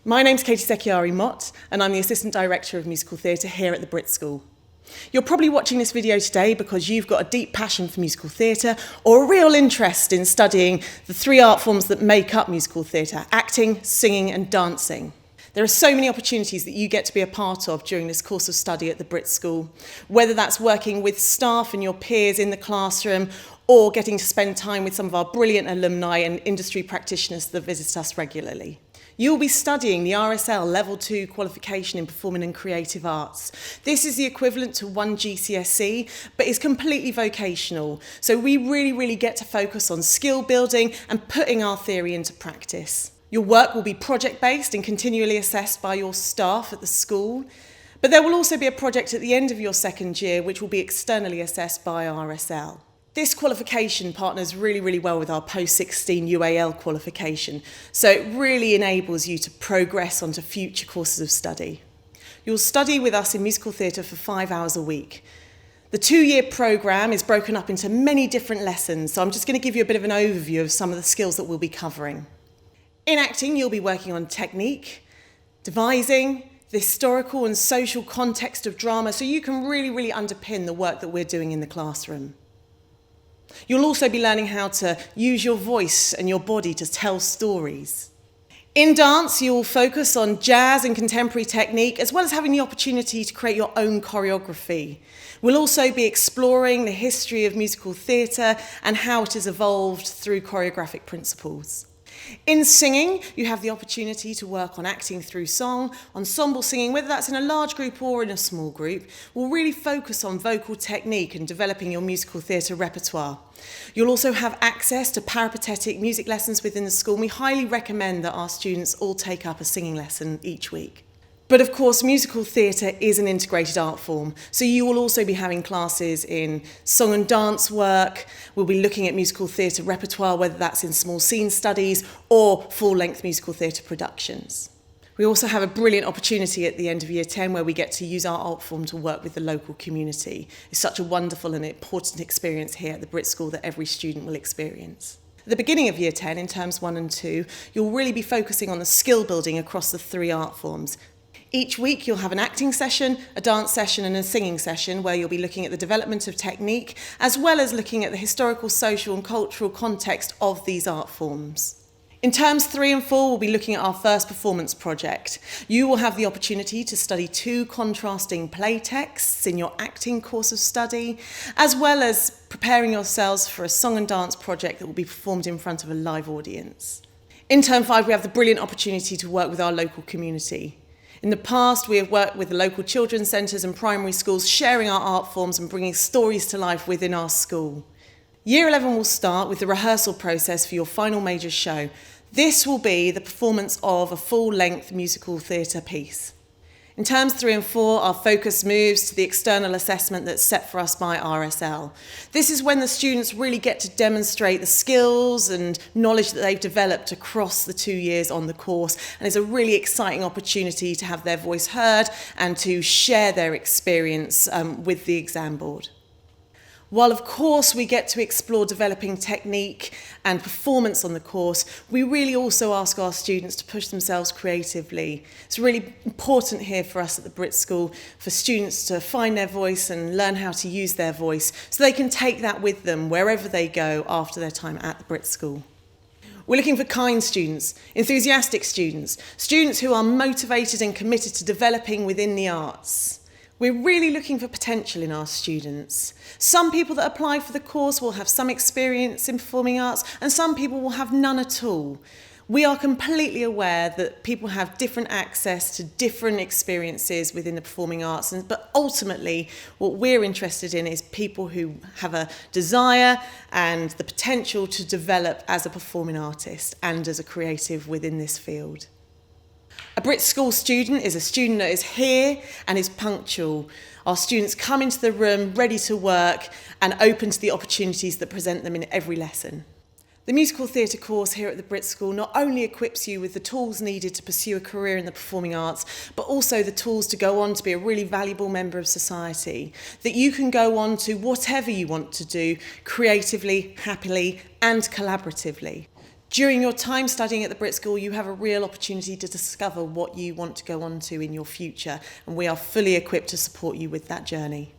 My name's Katy Mott, and I'm the Assistant Director of Musical Theatre here at the BRIT School. You're probably watching this video today because you've got a deep passion for musical theatre or a real interest in studying the three art forms that make up musical theatre: acting, singing and dancing. There are so many opportunities that you get to be a part of during this course of study at the BRIT School, whether that's working with staff and your peers in the classroom or getting to spend time with some of our brilliant alumni and industry practitioners that visit us regularly. You'll be studying the RSL Level 2 Qualification in Performing and Creative Arts. This is the equivalent to one GCSE, but it's completely vocational. So we really get to focus on skill building and putting our theory into practice. Your work will be project-based and continually assessed by your staff at the school. But there will also be a project at the end of your second year which will be externally assessed by RSL. This qualification partners really well with our post-16 UAL qualification, so it really enables you to progress onto future courses of study. You'll study with us in musical theatre for 5 hours a week. The 2-year programme is broken up into many different lessons, so I'm just going to give you a bit of an overview of some of the skills that we'll be covering. In acting, you'll be working on technique, devising, the historical and social context of drama, so you can really underpin the work that we're doing in the classroom. You'll also be learning how to use your voice and your body to tell stories. In dance, you'll focus on jazz and contemporary technique, as well as having the opportunity to create your own choreography. We'll also be exploring the history of musical theatre and how it has evolved through choreographic principles. In singing, you have the opportunity to work on acting through song, ensemble singing, whether that's in a large group or in a small group. We'll really focus on vocal technique and developing your musical theatre repertoire. You'll also have access to peripatetic music lessons within the school, and we highly recommend that our students all take up a singing lesson each week. But of course, musical theatre is an integrated art form, so you will also be having classes in song and dance work. We'll be looking at musical theatre repertoire, whether that's in small scene studies or full-length musical theatre productions. We also have a brilliant opportunity at the end of Year 10 where we get to use our art form to work with the local community. It's such a wonderful and important experience here at the BRIT School that every student will experience. At the beginning of Year 10, in terms 1 and 2, you'll really be focusing on the skill building across the three art forms. Each week you'll have an acting session, a dance session and a singing session where you'll be looking at the development of technique as well as looking at the historical, social and cultural context of these art forms. In terms 3 and 4 we'll be looking at our first performance project. You will have the opportunity to study 2 contrasting play texts in your acting course of study as well as preparing yourselves for a song and dance project that will be performed in front of a live audience. In term 5 we have the brilliant opportunity to work with our local community. In the past, we have worked with the local children's centres and primary schools, sharing our art forms and bringing stories to life within our school. Year 11 will start with the rehearsal process for your final major show. This will be the performance of a full-length musical theatre piece. In terms 3 and 4, our focus moves to the external assessment that's set for us by RSL. This is when the students really get to demonstrate the skills and knowledge that they've developed across the 2 years on the course, and it's a really exciting opportunity to have their voice heard and to share their experience with the exam board. While of course we get to explore developing technique and performance on the course, we really also ask our students to push themselves creatively. It's really important here for us at the BRIT School for students to find their voice and learn how to use their voice so they can take that with them wherever they go after their time at the BRIT School. We're looking for kind students, enthusiastic students, students who are motivated and committed to developing within the arts. We're really looking for potential in our students. Some people that apply for the course will have some experience in performing arts and some people will have none at all. We are completely aware that people have different access to different experiences within the performing arts, but ultimately what we're interested in is people who have a desire and the potential to develop as a performing artist and as a creative within this field. A BRIT School student is a student that is here and is punctual. Our students come into the room ready to work and open to the opportunities that present them in every lesson. The musical theatre course here at the BRIT School not only equips you with the tools needed to pursue a career in the performing arts, but also the tools to go on to be a really valuable member of society, that you can go on to whatever you want to do creatively, happily and collaboratively. During your time studying at the BRIT School, you have a real opportunity to discover what you want to go on to in your future, and we are fully equipped to support you with that journey.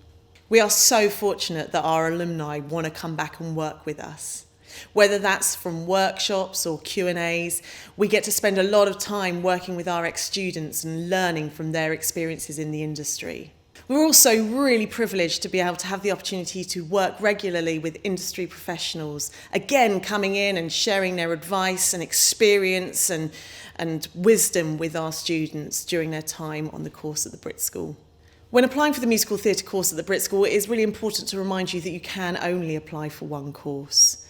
We are so fortunate that our alumni want to come back and work with us. Whether that's from workshops or Q&As, we get to spend a lot of time working with our ex-students and learning from their experiences in the industry. We're also really privileged to be able to have the opportunity to work regularly with industry professionals, again coming in and sharing their advice and experience and wisdom with our students during their time on the course at the BRIT School. When applying for the musical theatre course at the BRIT School, it is really important to remind you that you can only apply for one course.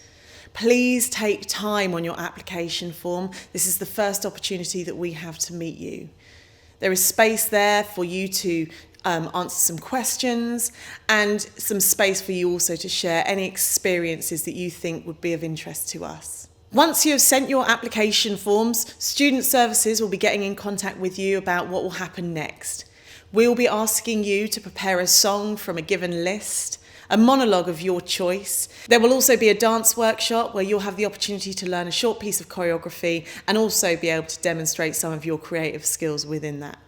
Please take time on your application form. This is the first opportunity that we have to meet you. There is space there for you to answer some questions and some space for you also to share any experiences that you think would be of interest to us. Once you have sent your application forms, Student Services will be getting in contact with you about what will happen next. We will be asking you to prepare a song from a given list, a monologue of your choice. There will also be a dance workshop where you'll have the opportunity to learn a short piece of choreography and also be able to demonstrate some of your creative skills within that.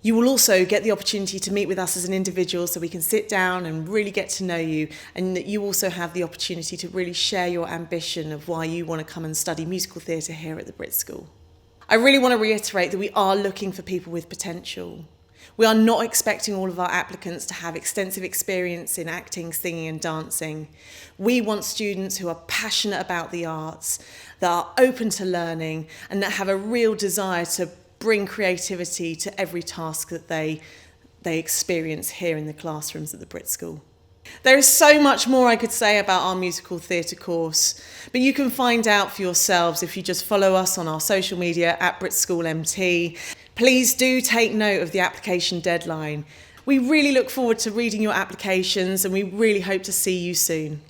You will also get the opportunity to meet with us as an individual so we can sit down and really get to know you, and that you also have the opportunity to really share your ambition of why you want to come and study musical theatre here at the BRIT School. I really want to reiterate that we are looking for people with potential. We are not expecting all of our applicants to have extensive experience in acting, singing and dancing. We want students who are passionate about the arts, that are open to learning and that have a real desire to bring creativity to every task that they experience here in the classrooms at the BRIT School. There is so much more I could say about our musical theatre course, but you can find out for yourselves if you just follow us on our social media at BRIT School MT. Please do take note of the application deadline. We really look forward to reading your applications and we really hope to see you soon.